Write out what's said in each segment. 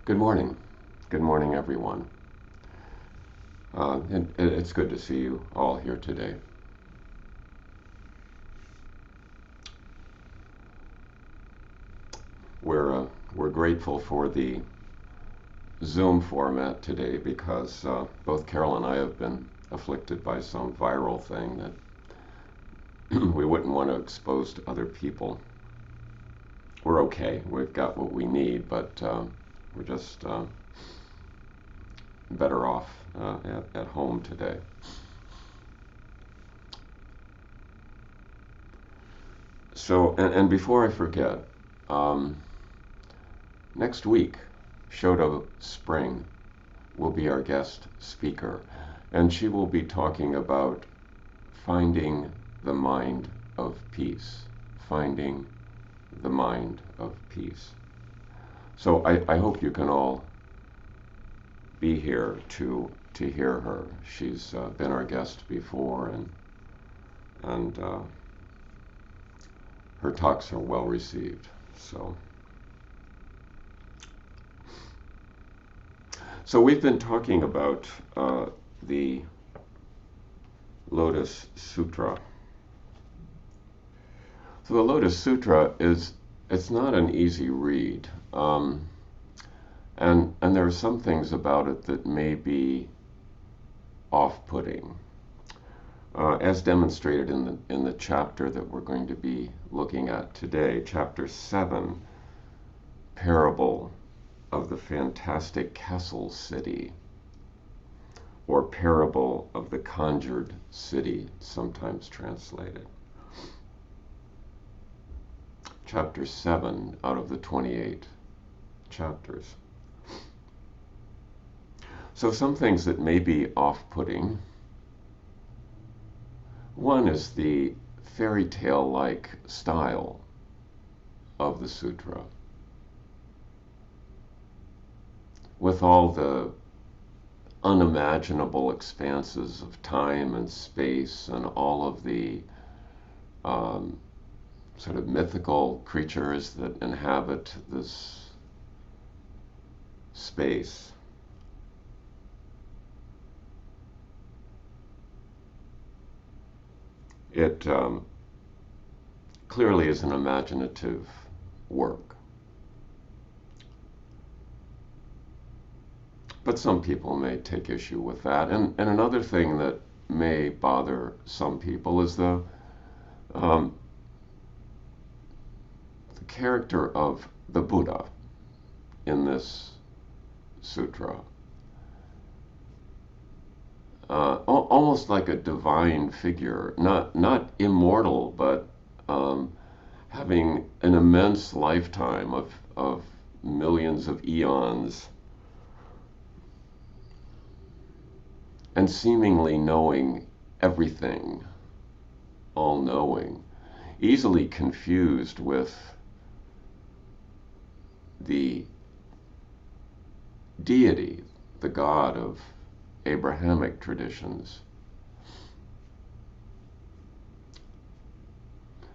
Good morning. Good morning, everyone. It's good to see you all here today. We're grateful for the Zoom format today because both Carol and I have been afflicted by some viral thing that we wouldn't want to expose to other people. We're okay. We've got what we need, but we're just better off at home today. So, and before I forget, next week, Shoto Spring will be our guest speaker, and she will be talking about finding the mind of peace. Finding the mind of peace. So I hope you can all be here to hear her. She's been our guest before, and her talks are well received. So we've been talking about the Lotus Sutra. So the Lotus Sutra it's not an easy read, and there are some things about it that may be off-putting, as demonstrated in the chapter that we're going to be looking at today, chapter 7, Parable of the Fantastic Castle City, or Parable of the Conjured City, sometimes translated. Chapter 7 out of the 28 chapters. So some things that may be off-putting. One is the fairy tale-like style of the sutra, with all the unimaginable expanses of time and space and all of the sort of mythical creatures that inhabit this space. It clearly is an imaginative work. But some people may take issue with that. And another thing that may bother some people is the character of the Buddha in this sutra. Almost like a divine figure, not immortal, but having an immense lifetime of millions of eons, and seemingly knowing everything, all-knowing, easily confused with the deity, the God of Abrahamic traditions.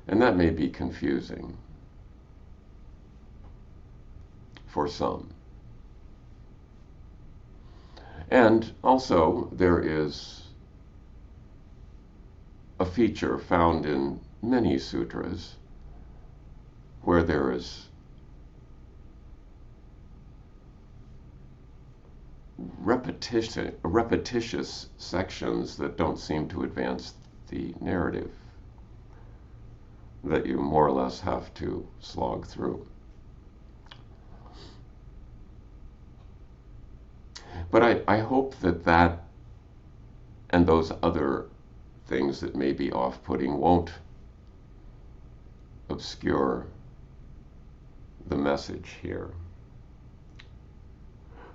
And that may be confusing for some. And also, there is a feature found in many sutras where there is repetitious sections that don't seem to advance the narrative, that you more or less have to slog through. But I hope that and those other things that may be off-putting won't obscure the message here.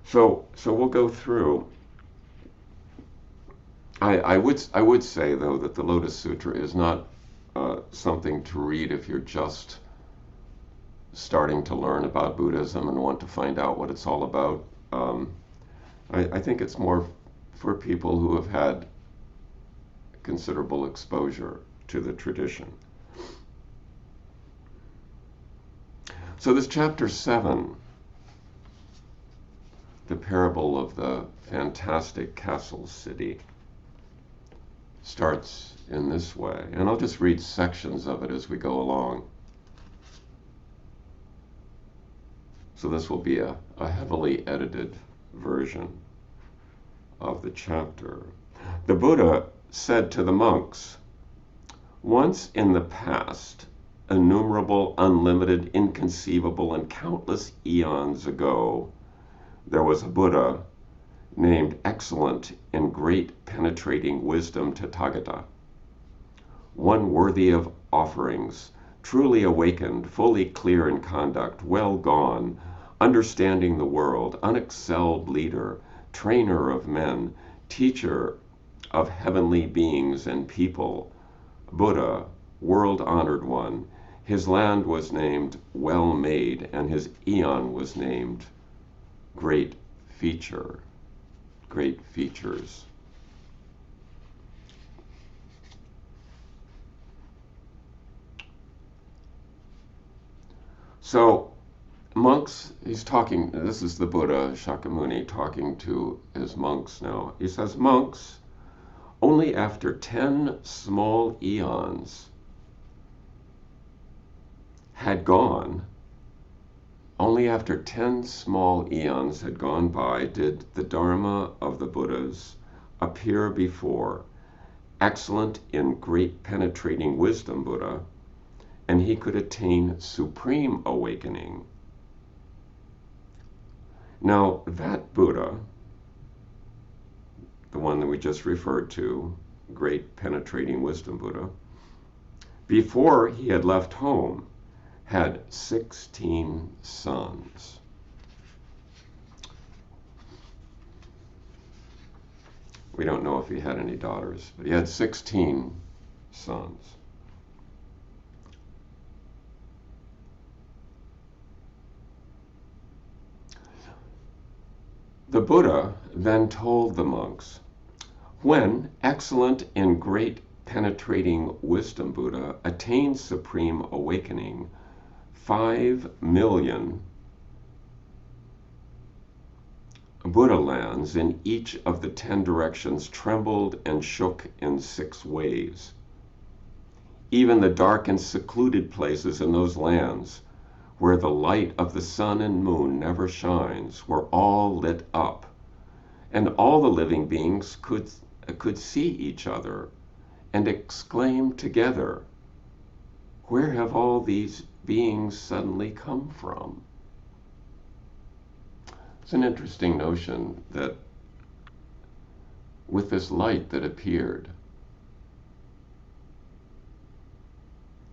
So we'll go through. I would say, though, that the Lotus Sutra is not something to read if you're just starting to learn about Buddhism and want to find out what it's all about. I think it's more for people who have had considerable exposure to the tradition. So this chapter 7 the parable of the fantastic castle city starts in this way. And I'll just read sections of it as we go along. So this will be a heavily edited version of the chapter. The Buddha said to the monks, "Once in the past, innumerable, unlimited, inconceivable, and countless eons ago, there was a Buddha named Excellent in Great Penetrating Wisdom Tathagata, one worthy of offerings, truly awakened, fully clear in conduct, well gone, understanding the world, unexcelled leader, trainer of men, teacher of heavenly beings and people, Buddha, world-honored one. His land was named Well-Made, and his eon was named Great Feature." Great features. So, monks, he's talking, this is the Buddha Shakyamuni talking to his monks now. He says, "Monks, only after 10 small eons had gone, only after 10 small eons had gone by did the Dharma of the Buddhas appear before Excellent in Great Penetrating Wisdom Buddha, and he could attain supreme awakening." Now, that Buddha, the one that we just referred to, Great Penetrating Wisdom Buddha, before he had left home, had 16 sons. We don't know if he had any daughters, but he had 16 sons. The Buddha then told the monks, "When Excellent in Great Penetrating Wisdom Buddha attained supreme awakening, 5 million Buddha lands in each of the 10 directions trembled and shook in 6 ways. Even the dark and secluded places in those lands, where the light of the sun and moon never shines, were all lit up, and all the living beings could see each other and exclaim together, 'Where have all these beings suddenly come from?'" It's an interesting notion that with this light that appeared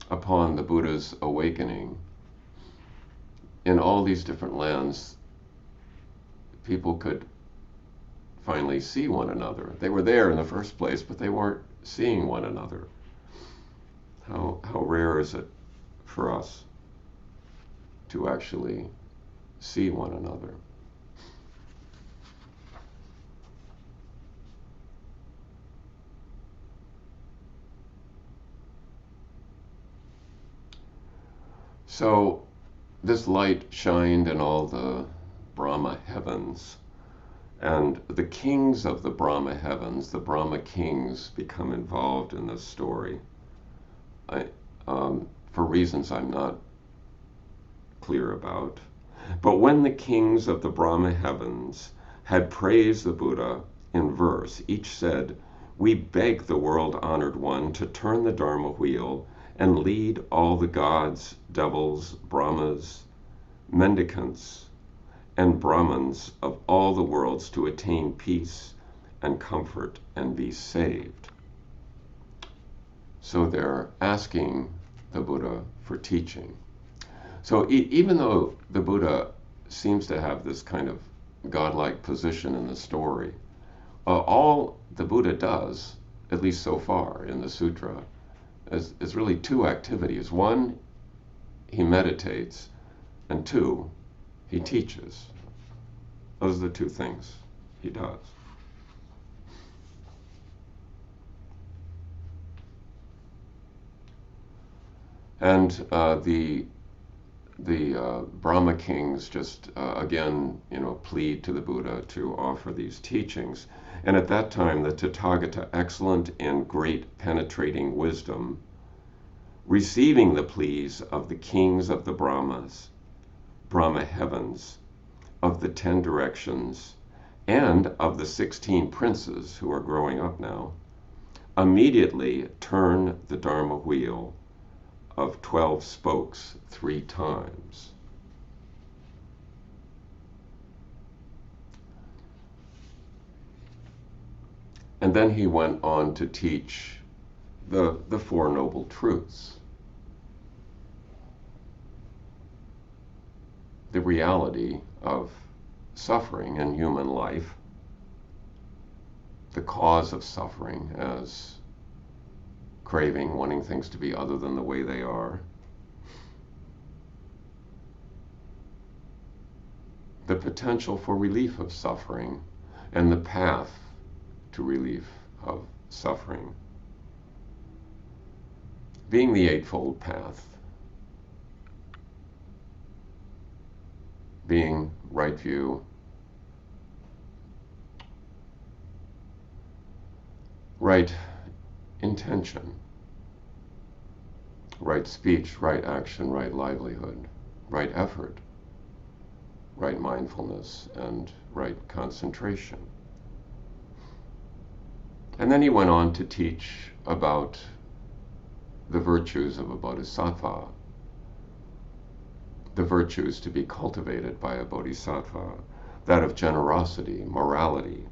upon the Buddha's awakening, in all these different lands, people could finally see one another. They were there in the first place, but they weren't seeing one another. How rare is it for us to actually see one another? So this light shined in all the Brahma heavens, and the kings of the Brahma heavens, the Brahma kings, become involved in this story. For reasons I'm not clear about. But when the kings of the Brahma heavens had praised the Buddha in verse, each said, "We beg the world-honored one to turn the Dharma wheel and lead all the gods, devils, Brahmas, mendicants, and Brahmins of all the worlds to attain peace and comfort and be saved." So they're asking the Buddha for teaching. So even though the Buddha seems to have this kind of godlike position in the story, all the Buddha does, at least so far in the sutra, is really 2 activities. 1, he meditates, and 2, he teaches. Those are the 2 things he does. And the the Brahma kings just again, plead to the Buddha to offer these teachings. And at that time, the Tathagata, excellent in great penetrating wisdom, receiving the pleas of the kings of the Brahmas, Brahma heavens, of the 10 directions, and of the 16 princes who are growing up now, immediately turn the Dharma wheel of 12 spokes 3 times. And then he went on to teach the Four Noble Truths. The reality of suffering in human life, the cause of suffering as craving, wanting things to be other than the way they are, the potential for relief of suffering, and the path to relief of suffering, being the Eightfold Path, being right view, right intention, right speech, right action, right livelihood, right effort, right mindfulness, and right concentration. And then he went on to teach about the virtues of a bodhisattva, the virtues to be cultivated by a bodhisattva, that of generosity, morality,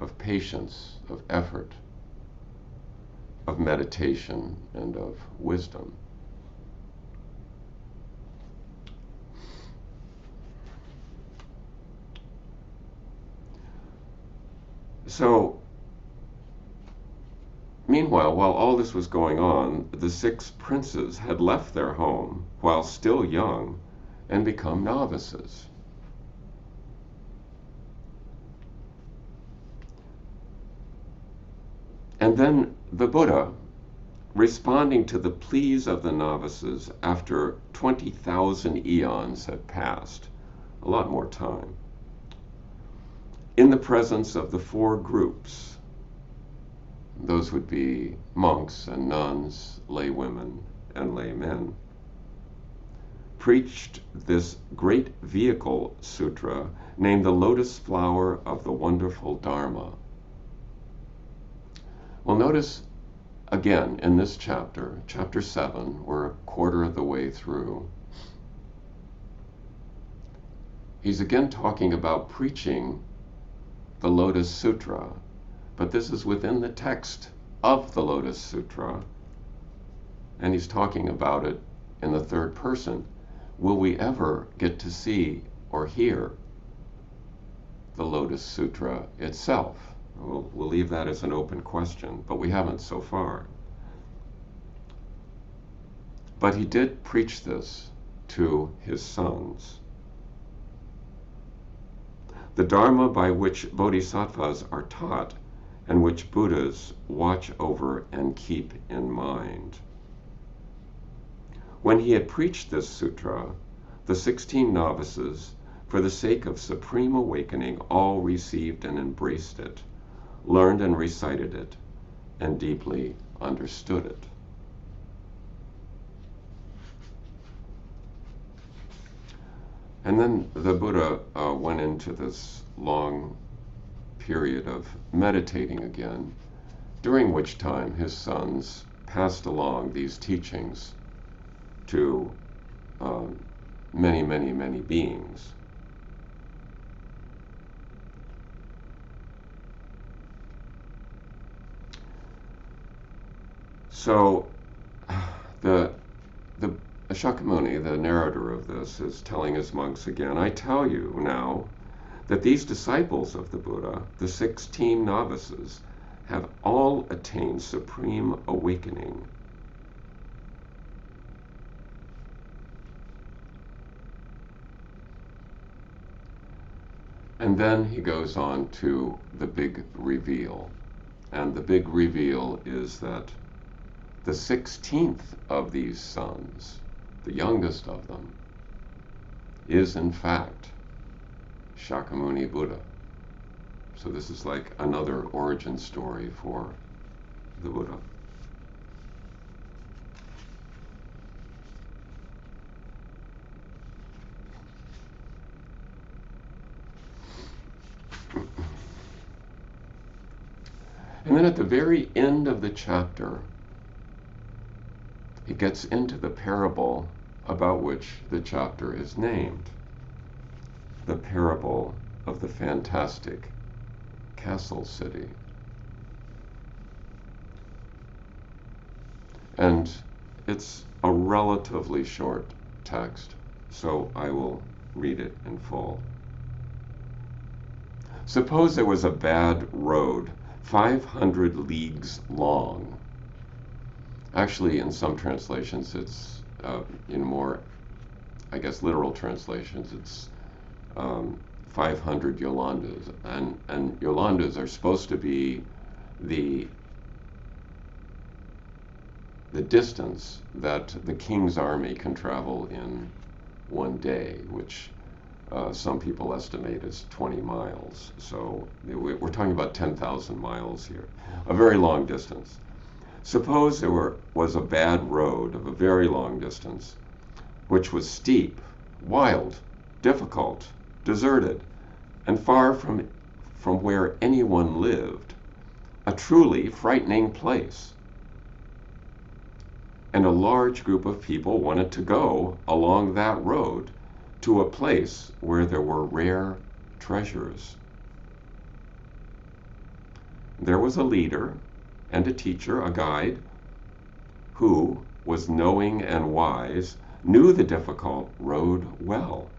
of patience, of effort, of meditation, and of wisdom. So, meanwhile, while all this was going on, the 6 princes had left their home while still young and become novices. And then the Buddha, responding to the pleas of the novices after 20,000 eons had passed, a lot more time, in the presence of the 4 groups, those would be monks and nuns, lay women and lay men, preached this great vehicle sutra named the Lotus Flower of the Wonderful Dharma. Well, notice again in this chapter, chapter 7, we're a quarter of the way through, he's again talking about preaching the Lotus Sutra, but this is within the text of the Lotus Sutra, and he's talking about it in the 3rd person. Will we ever get to see or hear the Lotus Sutra itself? We'll leave that as an open question, but we haven't so far. But he did preach this to his sons. The Dharma by which bodhisattvas are taught and which Buddhas watch over and keep in mind. When he had preached this sutra, the 16 novices, for the sake of supreme awakening, all received and embraced it, learned and recited it, and deeply understood it. And then the Buddha went into this long period of meditating again, during which time his sons passed along these teachings to many, many, many beings. So the Shakyamuni, the narrator of this, is telling his monks again, I tell you now that these disciples of the Buddha, the 16 novices, have all attained supreme awakening. And then he goes on to the big reveal. And the big reveal is that the 16th of these sons, the youngest of them, is in fact Shakyamuni Buddha. So this is like another origin story for the Buddha. And then at the very end of the chapter, it gets into the parable about which the chapter is named, the parable of the fantastic castle city. And it's a relatively short text, so I will read it in full. Suppose there was a bad road 500 leagues long. Actually, in some translations, it's in more, I guess, literal translations, it's 500 yolandas. And yolandas are supposed to be the distance that the king's army can travel in one day, which some people estimate as 20 miles. So we're talking about 10,000 miles here, a very long distance. Suppose there was a bad road of a very long distance, which was steep, wild, difficult, deserted, and far from where anyone lived, a truly frightening place. And a large group of people wanted to go along that road to a place where there were rare treasures. There was a leader and a teacher, a guide, who was knowing and wise, knew the difficult road well,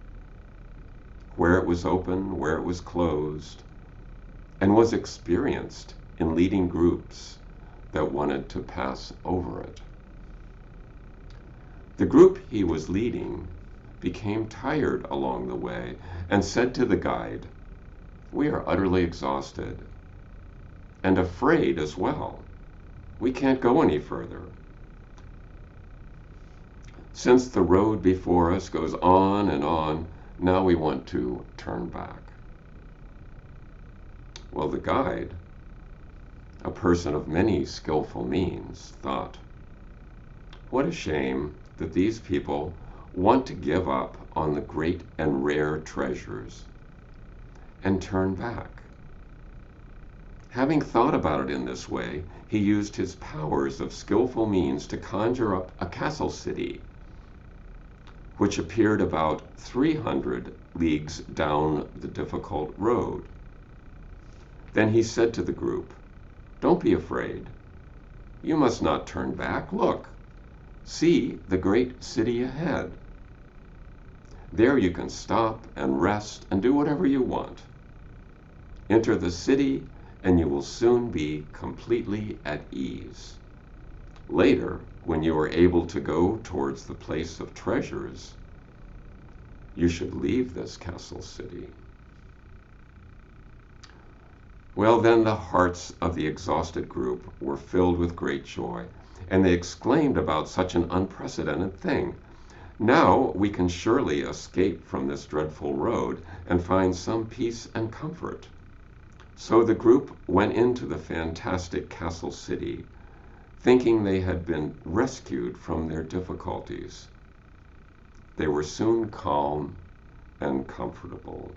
where it was open, where it was closed, and was experienced in leading groups that wanted to pass over it. The group he was leading became tired along the way and said to the guide, "We are utterly exhausted and afraid as well. We can't go any further. Since the road before us goes on and on, now we want to turn back." Well, the guide, a person of many skillful means, thought, "What a shame that these people want to give up on the great and rare treasures and turn back." Having thought about it in this way, he used his powers of skillful means to conjure up a castle city, which appeared about 300 leagues down the difficult road. Then he said to the group, "Don't be afraid. You must not turn back. Look, see the great city ahead. There you can stop and rest and do whatever you want. Enter the city and you will soon be completely at ease. Later, when you are able to go towards the place of treasures, you should leave this castle city." Well, then the hearts of the exhausted group were filled with great joy, and they exclaimed about such an unprecedented thing. "Now we can surely escape from this dreadful road and find some peace and comfort." So the group went into the fantastic castle city, thinking they had been rescued from their difficulties. They were soon calm and comfortable.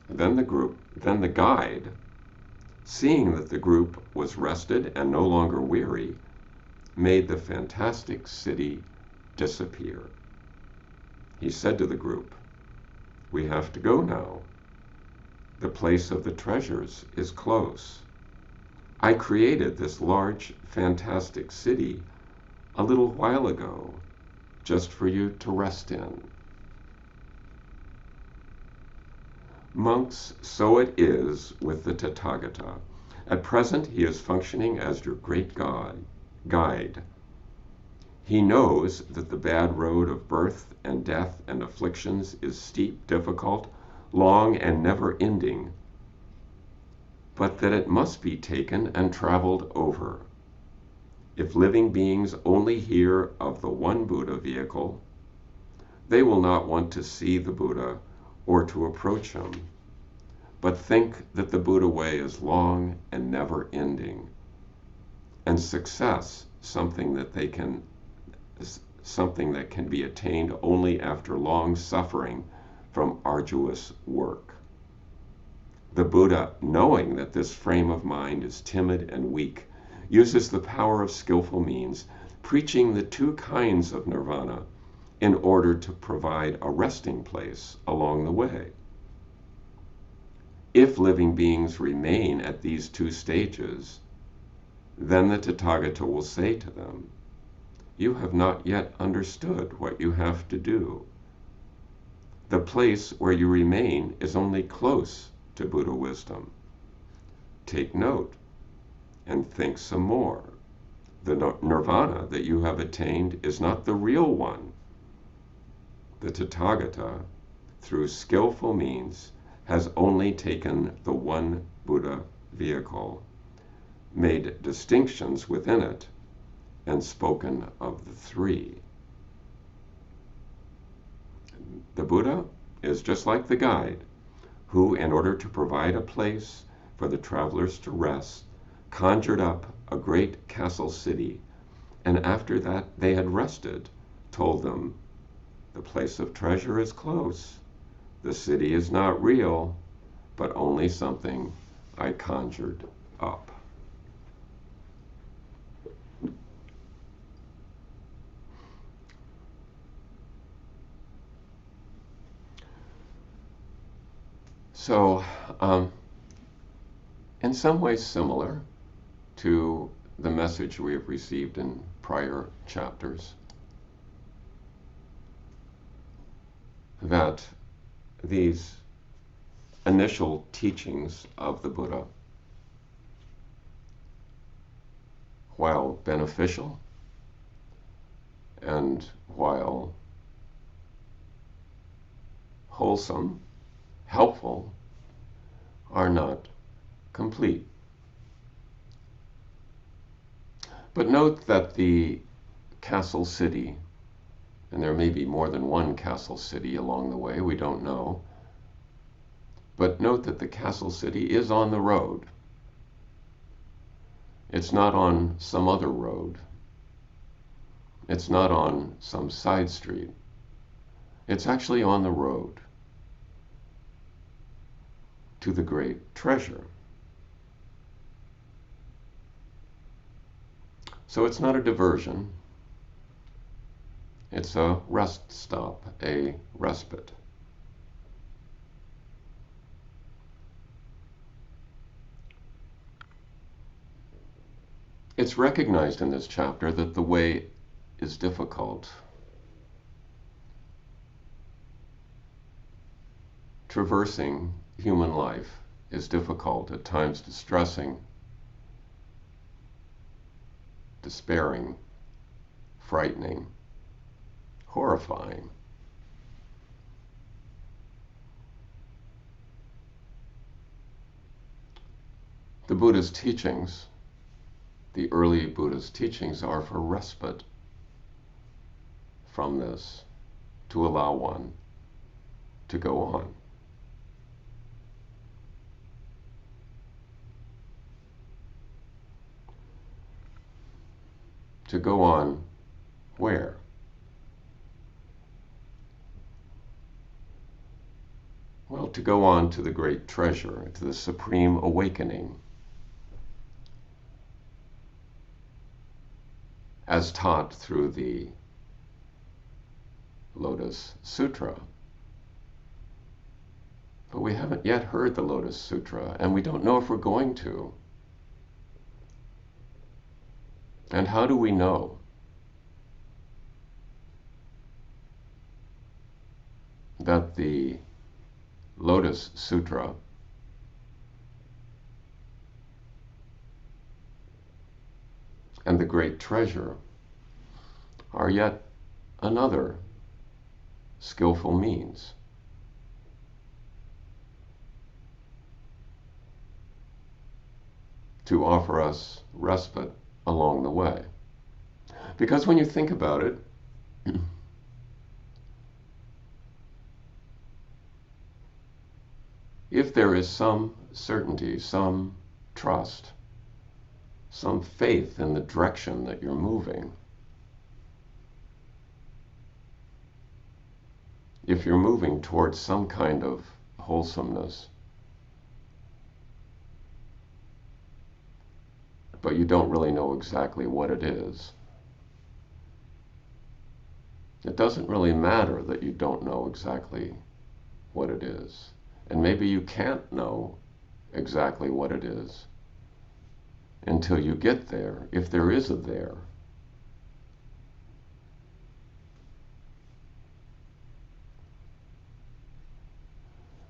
Then the guide, seeing that the group was rested and no longer weary, made the fantastic city disappear. He said to the group, "We have to go now. The place of the treasures is close. I created this large, fantastic city a little while ago, just for you to rest in." Monks, so it is with the Tathagata. At present he is functioning as your great guide. He knows that the bad road of birth and death and afflictions is steep, difficult, long, and never-ending, but that it must be taken and traveled over. If living beings only hear of the one Buddha vehicle, they will not want to see the Buddha or to approach him, but think that the Buddha way is long and never ending, and success something that can be attained only after long suffering from arduous work. The Buddha, knowing that this frame of mind is timid and weak, uses the power of skillful means, preaching the two kinds of nirvana in order to provide a resting place along the way. If living beings remain at these two stages, then the Tathagata will say to them, "You have not yet understood what you have to do. The place where you remain is only close to Buddha wisdom. Take note and think some more. The nirvana that you have attained is not the real one. The Tathagata, through skillful means, has only taken the one Buddha vehicle, made distinctions within it, and spoken of the three." The Buddha is just like the guide, who, in order to provide a place for the travelers to rest, conjured up a great castle city, and after that they had rested, told them, "The place of treasure is close. The city is not real, but only something I conjured up." So, in some ways similar to the message we have received in prior chapters, that these initial teachings of the Buddha, while beneficial and while wholesome, helpful, are not complete. But note that the castle city, and there may be more than one castle city along the way, we don't know, but note that the castle city is on the road. It's not on some other road. It's not on some side street. It's actually on the road to the great treasure. So it's not a diversion. It's a rest stop, a respite. It's recognized in this chapter that the way is difficult. Traversing human life is difficult, at times distressing, despairing, frightening, horrifying. The Buddha's teachings, the early Buddha's teachings, are for respite from this, to allow one to go on. To go on where? Well, to go on to the great treasure, to the supreme awakening, as taught through the Lotus Sutra. But we haven't yet heard the Lotus Sutra, and we don't know if we're going to. And how do we know? That the Lotus Sutra and the great treasure are yet another skillful means to offer us respite along the way. Because when you think about it, if there is some certainty, some trust, some faith in the direction that you're moving, if you're moving towards some kind of wholesomeness, but you don't really know exactly what it is, it doesn't really matter that you don't know exactly what it is. And maybe you can't know exactly what it is until you get there, if there is a there.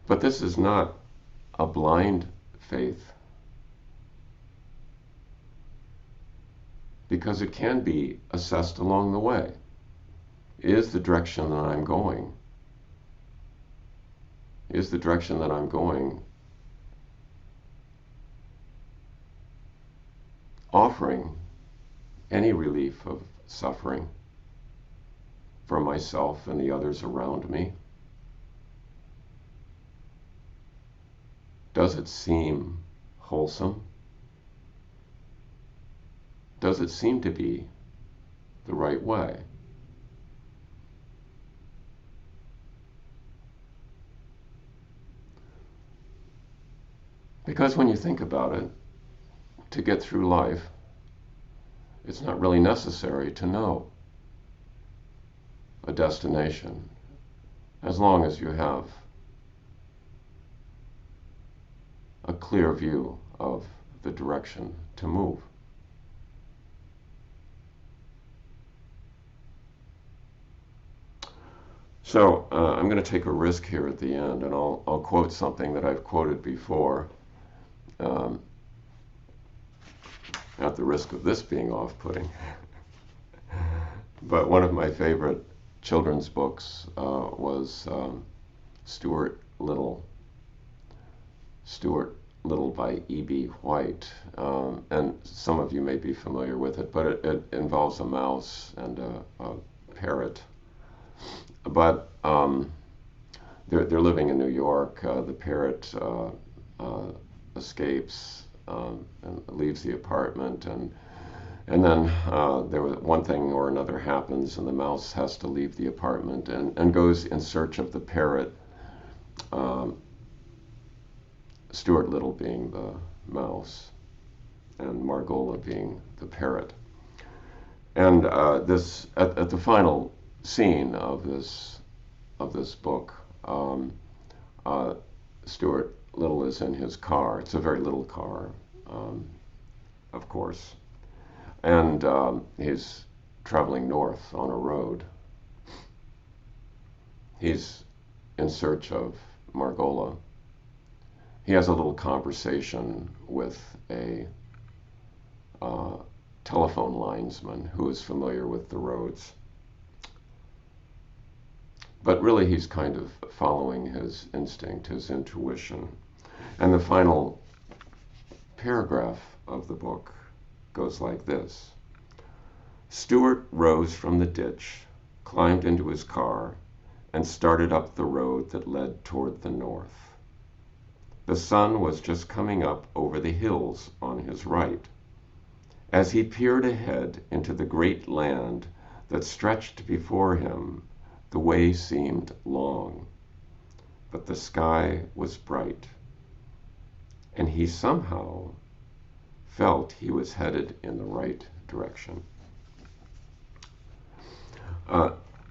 But this is not a blind faith, because it can be assessed along the way. Is the direction that I'm going, offering any relief of suffering for myself and the others around me? Does it seem wholesome? Does it seem to be the right way? Because when you think about it, to get through life, it's not really necessary to know a destination, as long as you have a clear view of the direction to move. So I'm going to take a risk here at the end, and I'll quote something that I've quoted before, at the risk of this being off-putting. But one of my favorite children's books was Stuart Little by E.B. White, and some of you may be familiar with it, but it involves a mouse and a parrot. But they're living in New York. The parrot escapes and leaves the apartment, and then there was one thing or another happens, and the mouse has to leave the apartment and goes in search of the parrot. Stuart Little being the mouse, and Margola being the parrot. And this at the final scene of this book, Stuart Little is in his car. It's a very little car, of course, and he's traveling north on a road. He's in search of Margola. He has a little conversation with a telephone linesman who is familiar with the roads. But really he's kind of following his instinct, his intuition. And the final paragraph of the book goes like this. Stuart rose from the ditch, climbed into his car, and started up the road that led toward the north. The sun was just coming up over the hills on his right. As he peered ahead into the great land that stretched before him, the way seemed long, but the sky was bright, and he somehow felt he was headed in the right direction.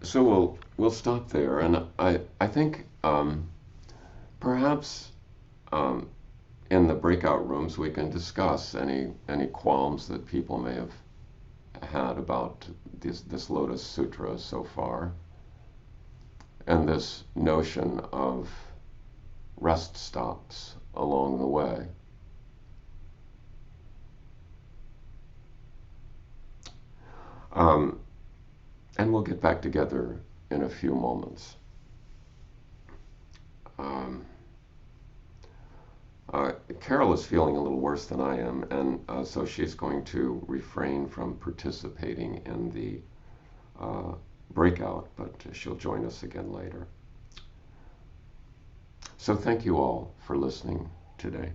So we'll stop there, and I think perhaps in the breakout rooms we can discuss any qualms that people may have had about this Lotus Sutra so far, and this notion of rest stops along the way. And we'll get back together in a few moments. Carol is feeling a little worse than I am, and so she's going to refrain from participating in the breakout, but she'll join us again later. So thank you all for listening today.